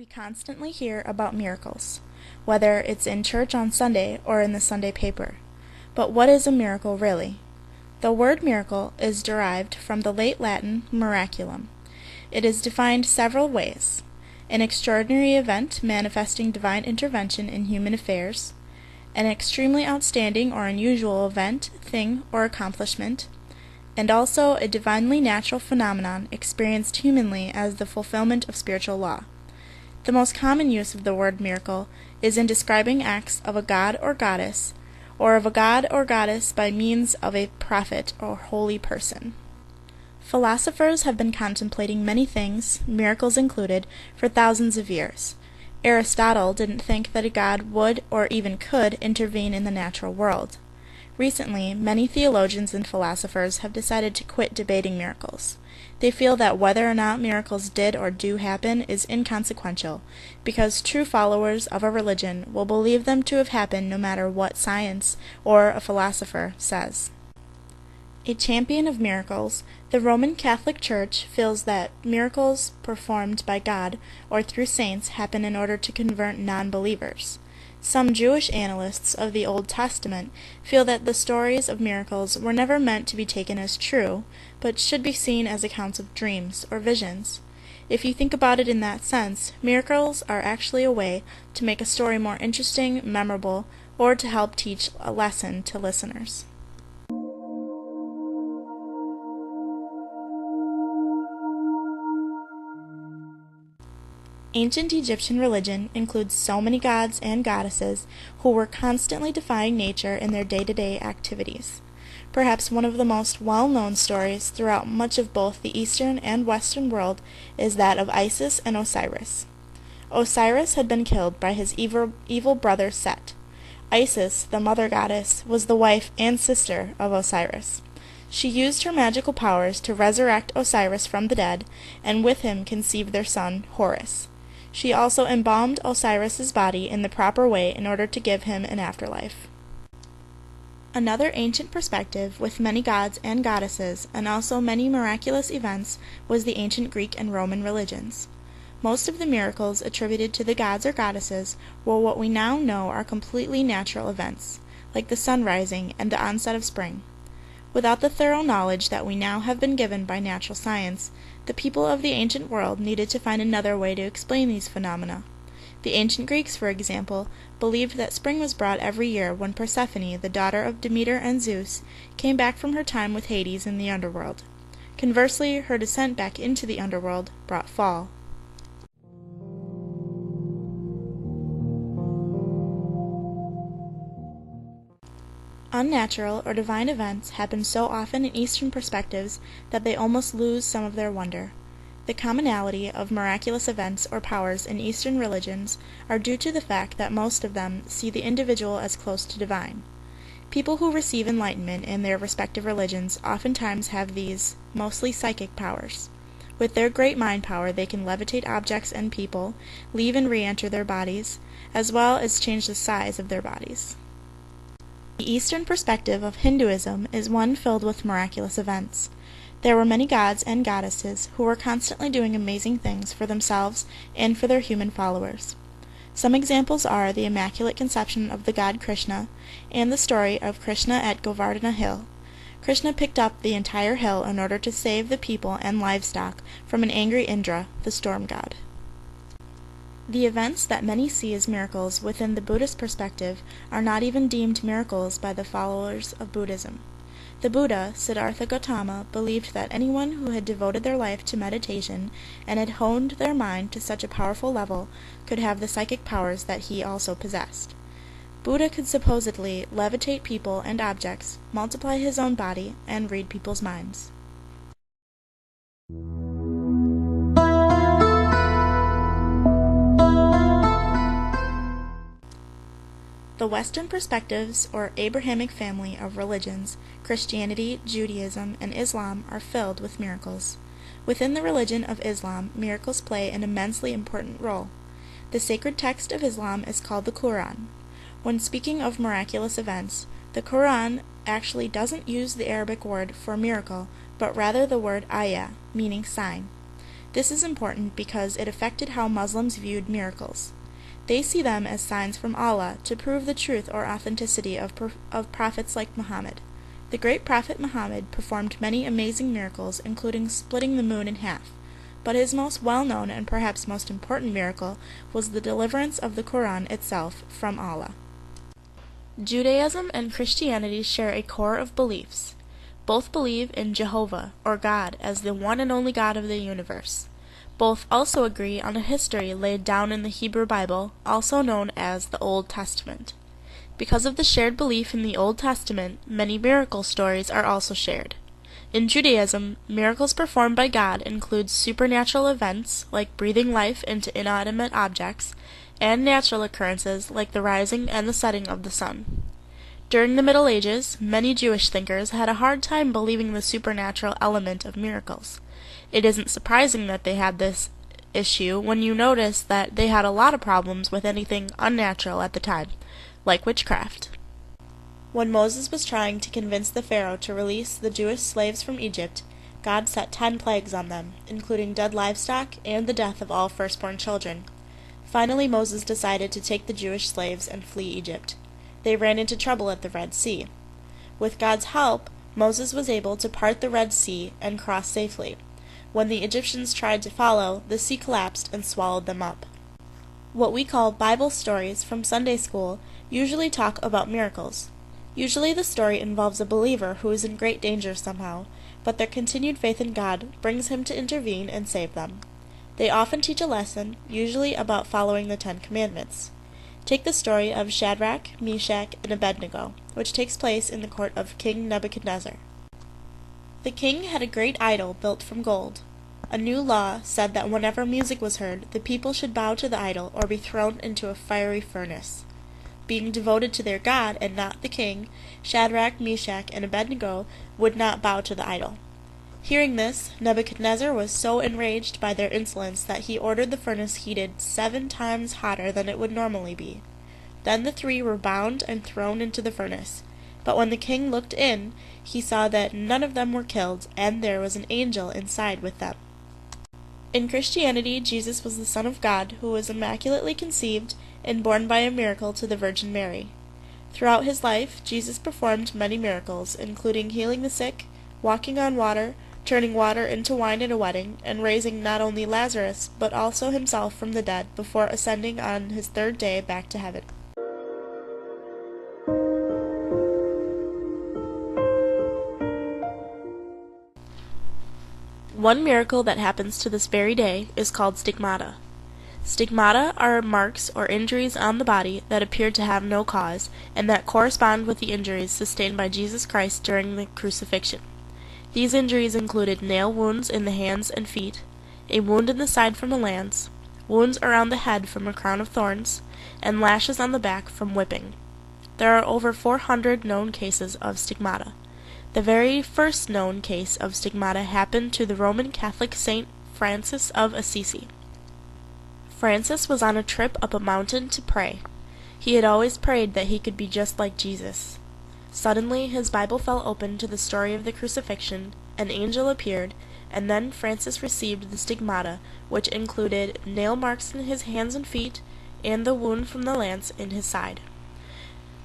We constantly hear about miracles, whether it's in church on Sunday or in the Sunday paper. But what is a miracle really? The word miracle is derived from the late Latin miraculum. It is defined several ways: an extraordinary event manifesting divine intervention in human affairs, an extremely outstanding or unusual event, thing, or accomplishment, and also a divinely natural phenomenon experienced humanly as the fulfillment of spiritual law. The most common use of the word miracle is in describing acts of a god or goddess, or of a god or goddess by means of a prophet or holy person. Philosophers have been contemplating many things, miracles included, for thousands of years. Aristotle didn't think that a god would or even could intervene in the natural world. Recently, many theologians and philosophers have decided to quit debating miracles. They feel that whether or not miracles did or do happen is inconsequential, because true followers of a religion will believe them to have happened no matter what science or a philosopher says. A champion of miracles, the Roman Catholic Church feels that miracles performed by God or through saints happen in order to convert non-believers. Some Jewish analysts of the Old Testament feel that the stories of miracles were never meant to be taken as true, but should be seen as accounts of dreams or visions. If you think about it in that sense, miracles are actually a way to make a story more interesting, memorable, or to help teach a lesson to listeners. Ancient Egyptian religion includes so many gods and goddesses who were constantly defying nature in their day-to-day activities. Perhaps one of the most well-known stories throughout much of both the Eastern and Western world is that of Isis and Osiris. Osiris had been killed by his evil brother Set. Isis, the mother goddess, was the wife and sister of Osiris. She used her magical powers to resurrect Osiris from the dead, and with him conceived their son, Horus. She also embalmed Osiris's body in the proper way in order to give him an afterlife. Another ancient perspective with many gods and goddesses and also many miraculous events was the ancient Greek and Roman religions. Most of the miracles attributed to the gods or goddesses were what we now know are completely natural events, like the sun rising and the onset of spring. Without the thorough knowledge that we now have been given by natural science, the people of the ancient world needed to find another way to explain these phenomena. The ancient Greeks, for example, believed that spring was brought every year when Persephone, the daughter of Demeter and Zeus, came back from her time with Hades in the underworld. Conversely, her descent back into the underworld brought fall. Unnatural or divine events happen so often in Eastern perspectives that they almost lose some of their wonder. The commonality of miraculous events or powers in Eastern religions are due to the fact that most of them see the individual as close to divine. People who receive enlightenment in their respective religions oftentimes have these, mostly psychic powers. With their great mind power they can levitate objects and people, leave and re-enter their bodies, as well as change the size of their bodies. The Eastern perspective of Hinduism is one filled with miraculous events. There were many gods and goddesses who were constantly doing amazing things for themselves and for their human followers. Some examples are the Immaculate Conception of the god Krishna and the story of Krishna at Govardhana Hill. Krishna picked up the entire hill in order to save the people and livestock from an angry Indra, the storm god. The events that many see as miracles within the Buddhist perspective are not even deemed miracles by the followers of Buddhism. The Buddha, Siddhartha Gautama, believed that anyone who had devoted their life to meditation and had honed their mind to such a powerful level could have the psychic powers that he also possessed. Buddha could supposedly levitate people and objects, multiply his own body, and read people's minds. The Western perspectives, or Abrahamic family of religions, Christianity, Judaism, and Islam, are filled with miracles. Within the religion of Islam, miracles play an immensely important role. The sacred text of Islam is called the Quran. When speaking of miraculous events, the Quran actually doesn't use the Arabic word for miracle, but rather the word ayah, meaning sign. This is important because it affected how Muslims viewed miracles. They see them as signs from Allah to prove the truth or authenticity of prophets like Muhammad. The great prophet Muhammad performed many amazing miracles, including splitting the moon in half, but his most well-known and perhaps most important miracle was the deliverance of the Quran itself from Allah. Judaism and Christianity share a core of beliefs. Both believe in Jehovah, or God, as the one and only God of the universe. Both also agree on a history laid down in the Hebrew Bible, also known as the Old Testament. Because of the shared belief in the Old Testament, many miracle stories are also shared. In Judaism, miracles performed by God include supernatural events, like breathing life into inanimate objects, and natural occurrences like the rising and the setting of the sun. During the Middle Ages, many Jewish thinkers had a hard time believing the supernatural element of miracles. It isn't surprising that they had this issue when you notice that they had a lot of problems with anything unnatural at the time, like witchcraft. When Moses was trying to convince the Pharaoh to release the Jewish slaves from Egypt, God set 10 plagues on them, including dead livestock and the death of all firstborn children. Finally, Moses decided to take the Jewish slaves and flee Egypt. They ran into trouble at the Red Sea. With God's help, Moses was able to part the Red Sea and cross safely. When the Egyptians tried to follow, the sea collapsed and swallowed them up. What we call Bible stories from Sunday school usually talk about miracles. Usually the story involves a believer who is in great danger somehow, but their continued faith in God brings him to intervene and save them. They often teach a lesson, usually about following the 10 Commandments. Take the story of Shadrach, Meshach, and Abednego, which takes place in the court of King Nebuchadnezzar. The king had a great idol built from gold. A new law said that whenever music was heard, the people should bow to the idol or be thrown into a fiery furnace. Being devoted to their God and not the king, Shadrach, Meshach, and Abednego would not bow to the idol. Hearing this, Nebuchadnezzar was so enraged by their insolence that he ordered the furnace heated 7 times hotter than it would normally be. Then the 3 were bound and thrown into the furnace. But when the king looked in, he saw that none of them were killed, and there was an angel inside with them. In Christianity, Jesus was the Son of God, who was immaculately conceived and born by a miracle to the Virgin Mary. Throughout his life, Jesus performed many miracles, including healing the sick, walking on water, turning water into wine at a wedding, and raising not only Lazarus, but also himself from the dead before ascending on his 3rd day back to heaven. One miracle that happens to this very day is called stigmata. Stigmata are marks or injuries on the body that appear to have no cause, and that correspond with the injuries sustained by Jesus Christ during the crucifixion. These injuries included nail wounds in the hands and feet, a wound in the side from a lance, wounds around the head from a crown of thorns, and lashes on the back from whipping. There are over 400 known cases of stigmata. The very first known case of stigmata happened to the Roman Catholic Saint Francis of Assisi. Francis was on a trip up a mountain to pray. He had always prayed that he could be just like Jesus. Suddenly his Bible fell open to the story of the crucifixion, an angel appeared, and then Francis received the stigmata, which included nail marks in his hands and feet, and the wound from the lance in his side.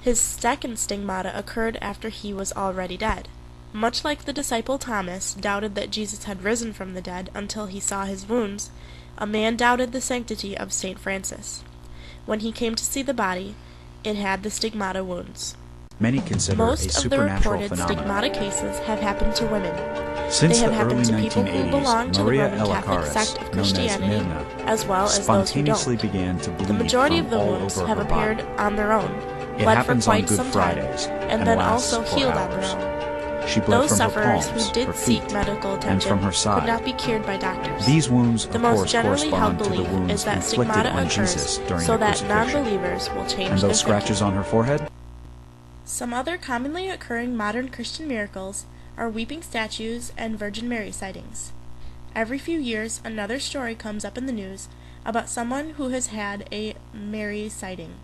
His second stigmata occurred after he was already dead. Much like the disciple Thomas doubted that Jesus had risen from the dead until he saw his wounds, a man doubted the sanctity of St. Francis. When he came to see the body, it had the stigmata wounds. Many consider Most of the reported stigmata cases have happened to women. Since they have the happened early to people who 1980s, belong to the Maria Roman Catholic Elakaris, sect of known as Christianity, Mirna, as well as those who spontaneously don't. began to bleed The majority of from the all wounds over have her appeared body. on their own, It bled for happens on quite Good some time, Fridays and then lasts also for healed on hours. their own. She bled Those from her sufferers palms, who did her seek feet, medical and attention from her could side. not be cured by doctors. These wounds, The of most course, generally held correspond to the belief wounds is that inflicted stigmata on occurs Jesus during so the that crucifixion. non-believers will change And their those scratches thinking. on her forehead? Some other commonly occurring modern Christian miracles are weeping statues and Virgin Mary sightings. Every few years, another story comes up in the news about someone who has had a Mary sighting.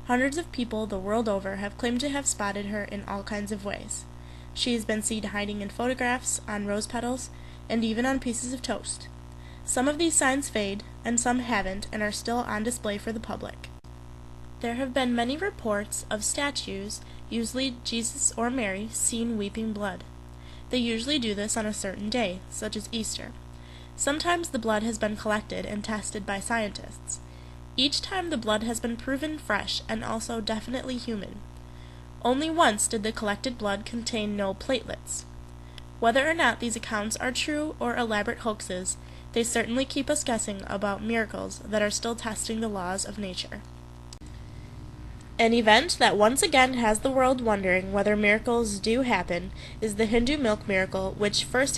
Hundreds of people the world over have claimed to have spotted her in all kinds of ways. She has been seen hiding in photographs, on rose petals, and even on pieces of toast. Some of these signs fade, and some haven't and are still on display for the public. There have been many reports of statues, usually Jesus or Mary, seen weeping blood. They usually do this on a certain day, such as Easter. Sometimes the blood has been collected and tested by scientists. Each time the blood has been proven fresh and also definitely human. Only once did the collected blood contain no platelets. Whether or not these accounts are true or elaborate hoaxes, they certainly keep us guessing about miracles that are still testing the laws of nature. An event that once again has the world wondering whether miracles do happen is the Hindu milk miracle, which first